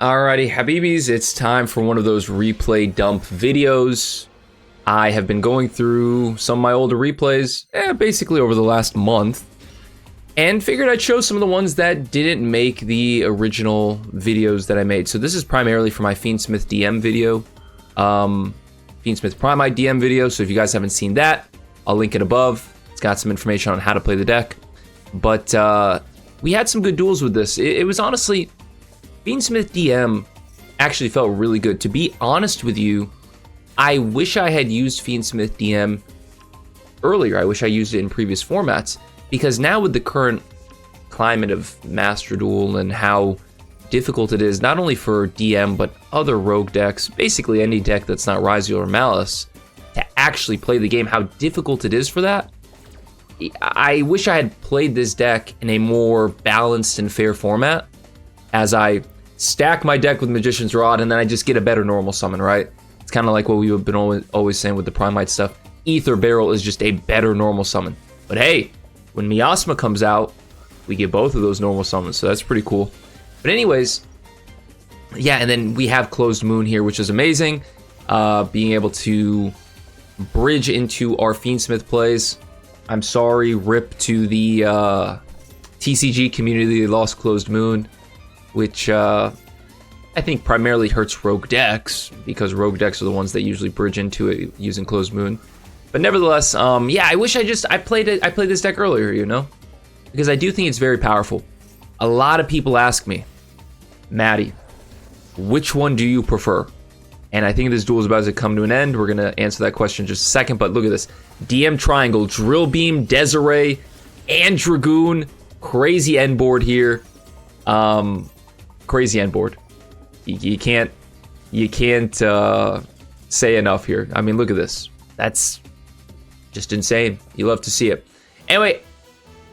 Alrighty, Habibis, it's time for one of those replay dump videos. I have been going through some of my older replays, basically over the last month, and figured I'd show some of the ones that didn't make the original videos that I made. So this is primarily for my Fiendsmith DM video, Fiendsmith Primite DM video, so if you guys haven't seen that, I'll link it above. It's got some information on how to play the deck. But we had some good duels with this. It was honestly... Fiendsmith DM actually felt really good. To be honest with you, I wish I had used Fiendsmith DM earlier. I wish I used it in previous formats, because now with the current climate of Master Duel and how difficult it is, not only for DM, but other rogue decks, basically any deck that's not Ryziel or Malice, to actually play the game, how difficult it is for that. I wish I had played this deck in a more balanced and fair format, as I stack my deck with Magician's Rod and then I just get a better normal summon, right? It's kind of like what we've been always saying with the Primite stuff. Ether Barrel is just a better normal summon. But hey, when Miasma comes out, we get both of those normal summons, so that's pretty cool. But anyways, yeah, and then we have Closed Moon here, which is amazing. Being able to bridge into our Fiendsmith plays. I'm sorry, rip to the TCG community, they lost Closed Moon, which I think primarily hurts rogue decks, because rogue decks are the ones that usually bridge into it using Closed Moon. But nevertheless, yeah, I wish I played this deck earlier, you know, because I do think it's very powerful. A lot of people ask me, Maddie, which one do you prefer? And I think this duel is about to come to an end. We're gonna answer that question in just a second. But look at this: DM Triangle, Drill Beam, Desirae, and Dragoon. Crazy end board here. Crazy end board. You can't say enough here. I mean, look at this. That's just insane. You love to see it. Anyway,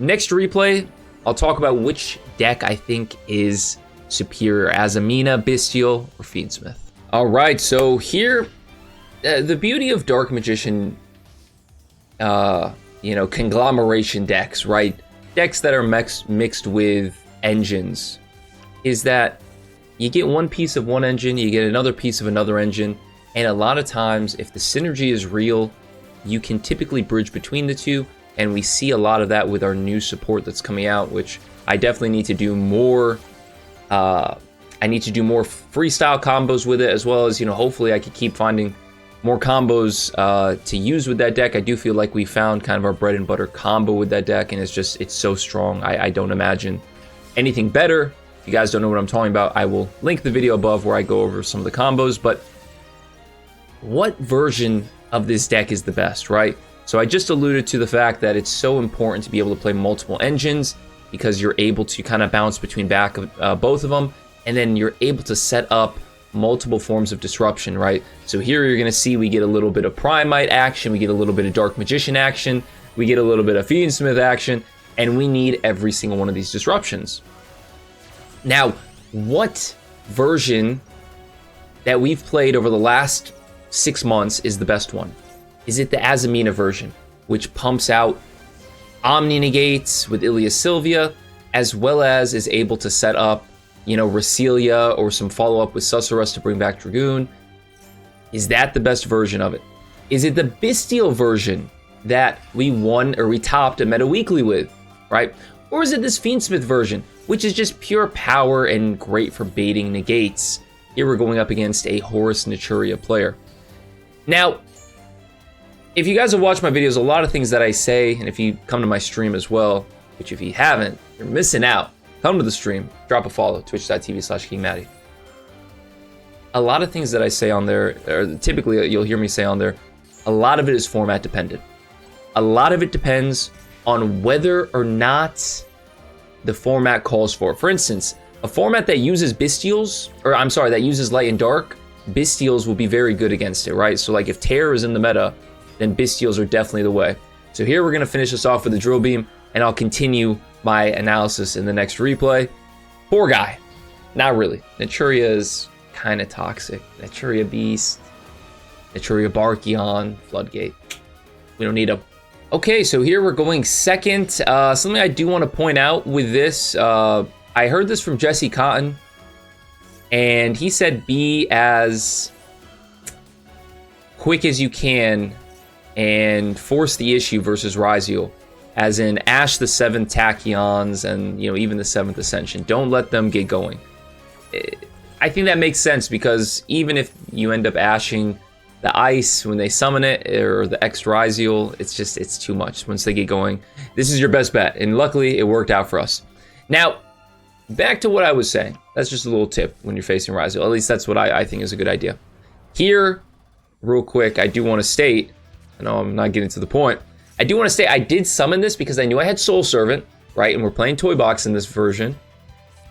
next replay, I'll talk about which deck I think is superior: Azamina, Bystial, or Fiendsmith. All right, so here, the beauty of Dark Magician, conglomeration decks, right? Decks that are mixed with engines, is that you get one piece of one engine, you get another piece of another engine, and a lot of times, if the synergy is real, you can typically bridge between the two, and we see a lot of that with our new support that's coming out, which I definitely need to do more. I need to do more freestyle combos with it, as well as, hopefully I can keep finding more combos to use with that deck. I do feel like we found kind of our bread and butter combo with that deck, and it's so strong. I don't imagine anything better. If you guys don't know what I'm talking about, I will link the video above where I go over some of the combos. But what version of this deck is the best, right? So I just alluded to the fact that it's so important to be able to play multiple engines, because you're able to kind of bounce between both of them, and then you're able to set up multiple forms of disruption, right? So here you're gonna see we get a little bit of Primite action, we get a little bit of Dark Magician action, we get a little bit of Fiendsmith action, and we need every single one of these disruptions. Now, what version that we've played over the last 6 months is the best one? Is it the Azamina version, which pumps out Omni Negates with Ilias Sylvia, as well as is able to set up, Rasilia or some follow-up with Susurrus to bring back Dragoon? Is that the best version of it? Is it the Bystial version that we won or we topped a Meta Weekly with, right? Or is it this Fiendsmith version, which is just pure power and great for baiting negates? Here we're going up against a Horus Naturia player. Now, if you guys have watched my videos, a lot of things that I say, and if you come to my stream as well, which if you haven't, you're missing out. Come to the stream, drop a follow, twitch.tv/KingMaddie. A lot of things that I say on there, or typically you'll hear me say on there, a lot of it is format dependent. A lot of it depends on whether or not the format calls for it. For instance, a format that uses Bystials, that uses Light and Dark, Bystials will be very good against it, right? So like if Terror is in the meta, then Bystials are definitely the way. So here we're gonna finish this off with the Drill Beam, and I'll continue my analysis in the next replay. Poor guy. Not really. Naturia is kind of toxic. Naturia Beast, Naturia Barkion, Floodgate. We don't need him. Okay, so here we're going second. Something I do want to point out with this, I heard this from Jesse Cotton. And he said be as quick as you can and force the issue versus Ryziel. As in Ash the 7th Tachyons and, you know, even the 7th Ascension. Don't let them get going. I think that makes sense because even if you end up ashing the ice when they summon it or the X Ryziel, it's too much once they get going. This is your best bet, and luckily it worked out for us. Now, back to what I was saying. That's just a little tip when you're facing Ryziel. At least that's what I think is a good idea. Here, real quick, I do want to state, I know I'm not getting to the point, I do want to state I did summon this because I knew I had Soul Servant, right? And we're playing Toy Box in this version.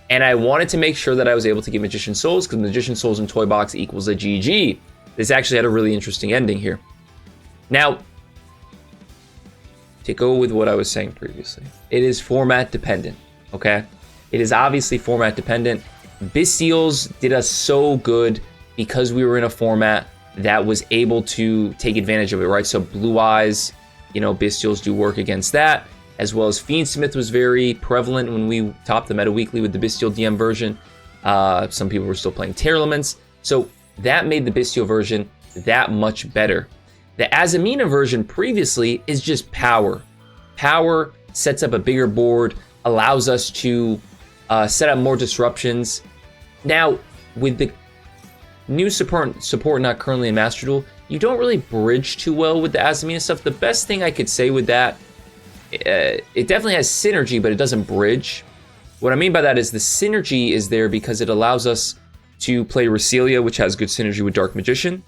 And I wanted to make sure that I was able to get Magician Souls because Magician Souls in Toy Box equals a GG. This actually had a really interesting ending here. Now, to go with what I was saying previously, it is format dependent, okay? It is obviously format dependent. Bystials did us so good because we were in a format that was able to take advantage of it, right? So Blue Eyes, you know, Bystials do work against that, as well as Fiendsmith was very prevalent when we topped the meta weekly with the Bystial DM version. Some people were still playing Tearlaments, so that made the Bystial version that much better. The Azamina version previously is just power. Power sets up a bigger board, allows us to set up more disruptions. Now, with the new support not currently in Master Duel, you don't really bridge too well with the Azamina stuff. The best thing I could say with that, it definitely has synergy, but it doesn't bridge. What I mean by that is the synergy is there because it allows us to play Recelia, which has good synergy with Dark Magician.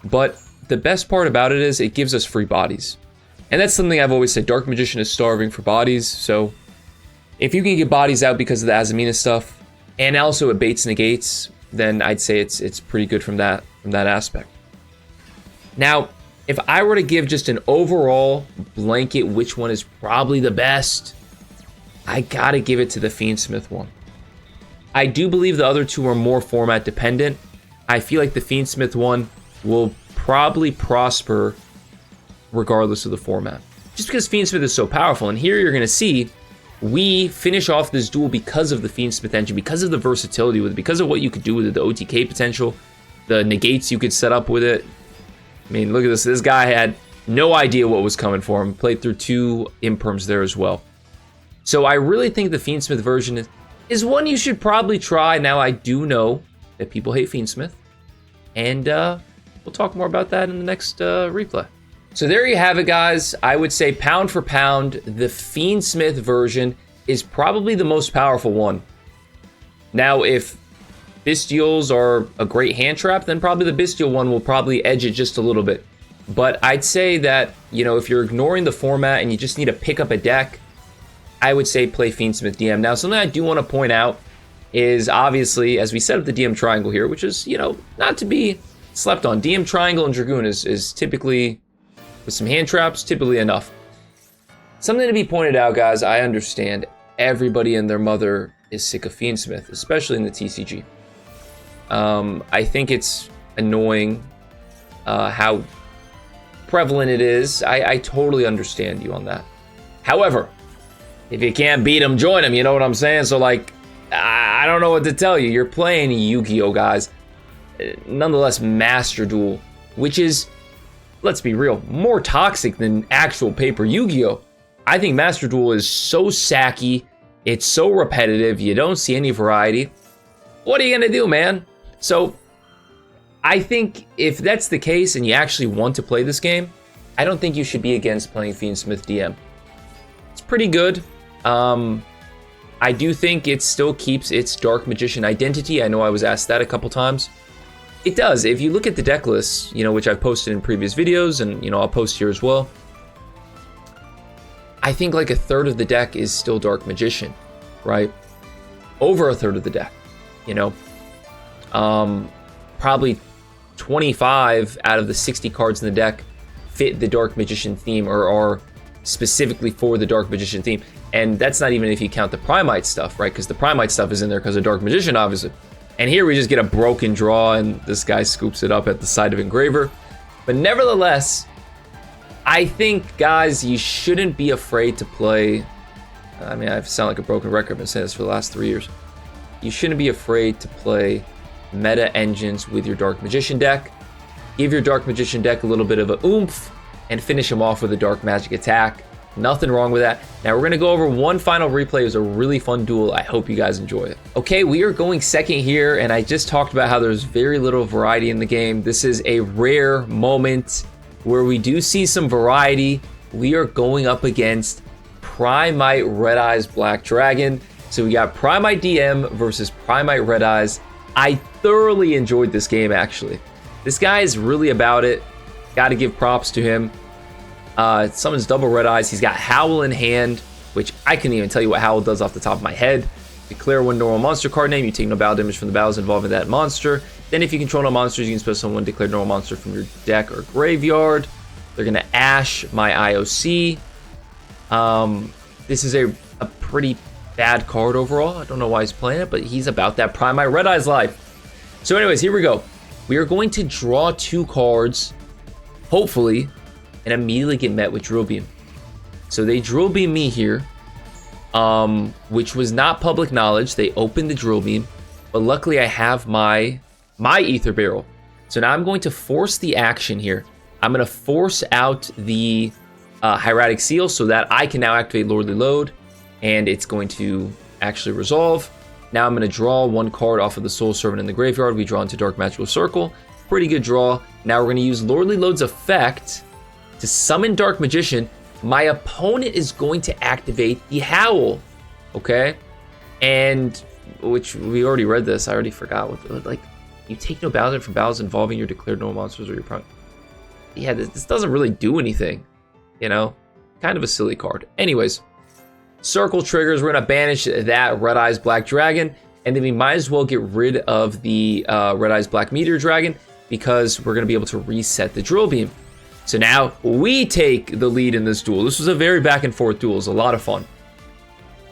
But the best part about it is it gives us free bodies. And that's something I've always said, Dark Magician is starving for bodies, so if you can get bodies out because of the Azamina stuff, and also it baits negates, then I'd say it's pretty good from that aspect. Now, if I were to give just an overall blanket which one is probably the best, I gotta give it to the Fiendsmith one. I do believe the other two are more format dependent. I feel like the Fiendsmith one will probably prosper regardless of the format. Just because Fiendsmith is so powerful, and here you're gonna see we finish off this duel because of the Fiendsmith engine, because of the versatility with it, because of what you could do with it, the OTK potential, the negates you could set up with it. I mean, look at this. This guy had no idea what was coming for him. Played through 2 imperms there as well. So I really think the Fiendsmith version is one you should probably try. Now, I do know that people hate Fiendsmith, and we'll talk more about that in the next replay. So there you have it, guys. I would say pound for pound, the Fiendsmith version is probably the most powerful one. Now, if Bystials are a great hand trap, then probably the Bystial one will probably edge it just a little bit. But I'd say that, you know, if you're ignoring the format and you just need to pick up a deck, I would say play Fiendsmith DM. Now, something I do want to point out is obviously, as we set up the DM triangle here, which is, you know, not to be slept on. DM triangle and Dragoon is typically, with some hand traps, typically enough. Something to be pointed out, guys, I understand everybody and their mother is sick of Fiendsmith, especially in the TCG. I think it's annoying how prevalent it is. I totally understand you on that. However, if you can't beat them, join them, you know what I'm saying? So, like, I don't know what to tell you. You're playing Yu-Gi-Oh, guys. Nonetheless, Master Duel, which is, let's be real, more toxic than actual paper Yu-Gi-Oh. I think Master Duel is so sacky. It's so repetitive. You don't see any variety. What are you gonna do, man? So, I think if that's the case and you actually want to play this game, I don't think you should be against playing Fiendsmith DM. It's pretty good. I do think it still keeps its Dark Magician identity. I know I was asked that a couple times. It does. If you look at the deck lists, you know, which I've posted in previous videos, and, you know, I'll post here as well, I think like a third of the deck is still Dark Magician, right? Over a third of the deck, you know? Probably 25 out of the 60 cards in the deck fit the Dark Magician theme or are specifically for the Dark Magician theme. And that's not even if you count the Primite stuff, right? Because the Primite stuff is in there because of Dark Magician, obviously. And here we just get a broken draw and this guy scoops it up at the side of Engraver. But nevertheless, I think, guys, you shouldn't be afraid to play. I mean, I sound like a broken record. I've been saying this for the last 3 years. You shouldn't be afraid to play meta engines with your Dark Magician deck. Give your Dark Magician deck a little bit of a oomph and finish him off with a Dark Magic attack. Nothing wrong with that. Now we're gonna go over one final replay. It was a really fun duel. I hope you guys enjoy it. Okay, we are going second here, and I just talked about how there's very little variety in the game. This is a rare moment where we do see some variety. We are going up against Primite Red Eyes Black Dragon. So we got Primite DM versus Primite Red Eyes. I thoroughly enjoyed this game, actually. This guy is really about it. Got to give props to him. Summons double Red Eyes. He's got Howl in hand, which I couldn't even tell you what Howl does off the top of my head. Declare one normal monster card name. You take no battle damage from the battles involving that monster. Then if you control no monsters, you can special one declared normal monster from your deck or graveyard. They're going to Ash my IOC. This is a pretty bad card overall. I don't know why he's playing it, but he's about that Primite Red Eyes life. So anyways, here we go. We are going to draw 2 cards, hopefully, and immediately get met with Drill Beam. So they Drill Beam me here, which was not public knowledge. They opened the Drill Beam, but luckily I have my Ether Barrel. So now I'm going to force the action here. I'm going to force out the Hieratic Seal so that I can now activate Lordly Load, and it's going to actually resolve. Now I'm going to draw 1 card off of the Soul Servant in the graveyard. We draw into Dark Magical Circle. Pretty good draw. Now we're going to use Lordly Load's effect to summon Dark Magician. My opponent is going to activate the Howl, okay? And, which we already read this. I already forgot what, like, you take no battle from battles involving your declared normal monsters or your prime. Yeah, this doesn't really do anything, you know? Kind of a silly card. Anyways, circle triggers. We're going to banish that Red Eyes Black Dragon, and then we might as well get rid of the Red Eyes Black Meteor Dragon because we're going to be able to reset the Drill Beam. So now we take the lead in this duel. This was a very back and forth duel. It was a lot of fun.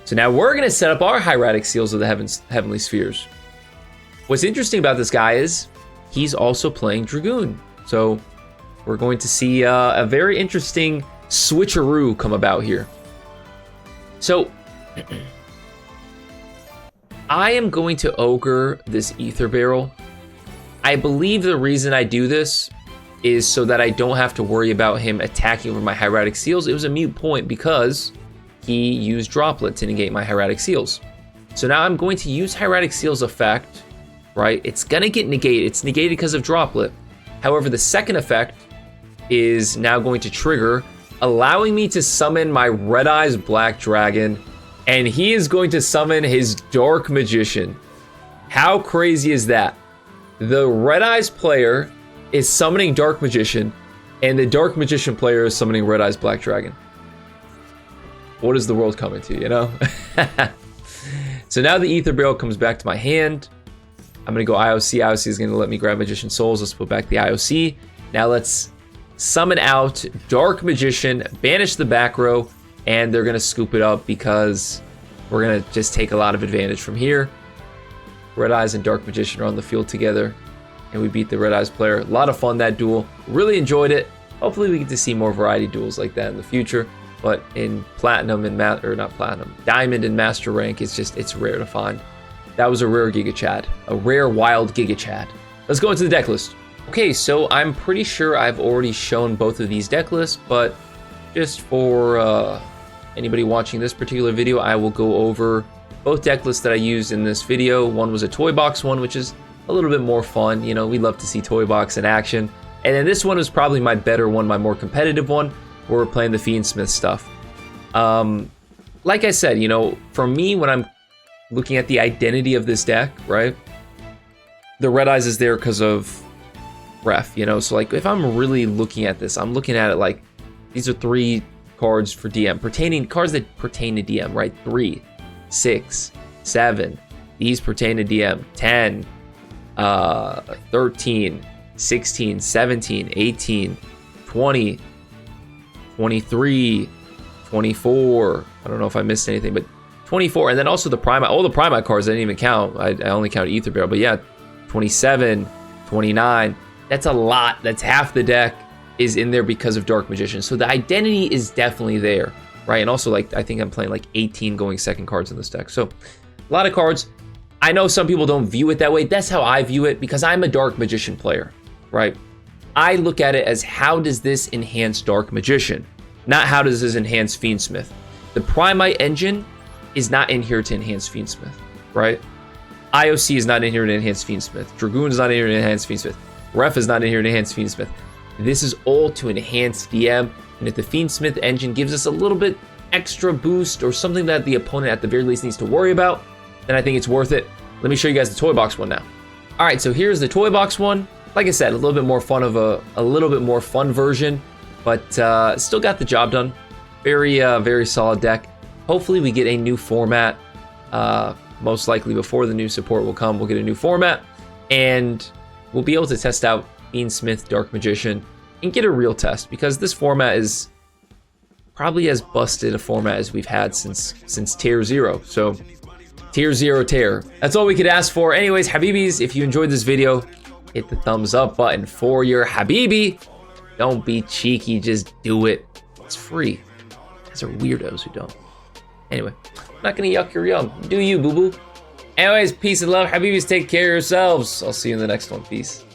So now we're going to set up our Hieratic Seals of the Heavenly Spheres. What's interesting about this guy is he's also playing Dragoon. So we're going to see a very interesting switcheroo come about here. So I am going to ogre this Ether Barrel. I believe the reason I do this is so that I don't have to worry about him attacking over my Hieratic Seals. It was a moot point because he used Droplet to negate my Hieratic Seals. So now I'm going to use Hieratic Seals effect, right? It's gonna get negated. It's negated because of Droplet. However, the second effect is now going to trigger, allowing me to summon my Red Eyes Black Dragon, and he is going to summon his Dark Magician. How crazy is that? The Red Eyes player is summoning Dark Magician, and the Dark Magician player is summoning Red Eyes Black Dragon. What is the world coming to, you know? So now the Ether Barrel comes back to my hand. I'm going to go IOC. IOC is going to let me grab Magician Souls. Let's put back the IOC. Now let's summon out Dark Magician, banish the back row, and they're going to scoop it up because we're going to just take a lot of advantage from here. Red Eyes and Dark Magician are on the field together, and we beat the Red Eyes player. A lot of fun, that duel. Really enjoyed it. Hopefully we get to see more variety duels like that in the future. But in Platinum and Diamond and Master rank, it's rare to find. That was a rare Gigachad, a rare wild Gigachad. Let's go into the deck list. Okay, so I'm pretty sure I've already shown both of these deck lists, but just for anybody watching this particular video, I will go over both deck lists that I used in this video. One was a toy box one, which is a little bit more fun. You know, we love to see toy box in action. And then this one was probably my better one, my more competitive one, where we're playing the Fiendsmith stuff. Like I said, you know, for me, when I'm looking at the identity of this deck, right, the Red Eyes is there because of ref, you know. So like if I'm really looking at this, I'm looking at it like these are 3 cards for DM, cards that pertain to DM, right? 3, 6, 7. These pertain to DM. 10, 13, 16, 17, 18, 20, 23, 24. I don't know if I missed anything, but 24. And then also the Primite. All the Primite cards I didn't even count. I only counted Ether Barrel. But yeah, 27, 29. That's a lot. That's half the deck is in there because of Dark Magician. So the identity is definitely there, right? And also, like, I think I'm playing like 18 going second cards in this deck. So a lot of cards. I know some people don't view it that way. That's how I view it because I'm a Dark Magician player, right? I look at it as how does this enhance Dark Magician, not how does this enhance Fiendsmith. The Primite engine is not in here to enhance Fiendsmith, right? IOC is not in here to enhance Fiendsmith. Dragoon is not in here to enhance Fiendsmith. Ref is not in here to enhance Fiendsmith. This is all to enhance DM, and if the Fiendsmith engine gives us a little bit extra boost or something that the opponent at the very least needs to worry about, then I think it's worth it. Let me show you guys the toy box one now. All right, so here's the toy box one. Like I said, a little bit more fun of a little bit more fun version, but still got the job done. Very solid deck. Hopefully we get a new format. Most likely before the new support will come, we'll get a new format, and we'll be able to test out Fiendsmith Dark Magician and get a real test, because this format is probably as busted a format as we've had since Tier 0. So Tier 0 tear. That's all we could ask for. Anyways, Habibis, if you enjoyed this video, hit the thumbs up button for your Habibi. Don't be cheeky, just do it. It's free. These are weirdos who don't. Anyway, I'm not gonna yuck your yum. Do you, boo-boo. Anyways, peace and love. Habibis, take care of yourselves. I'll see you in the next one. Peace.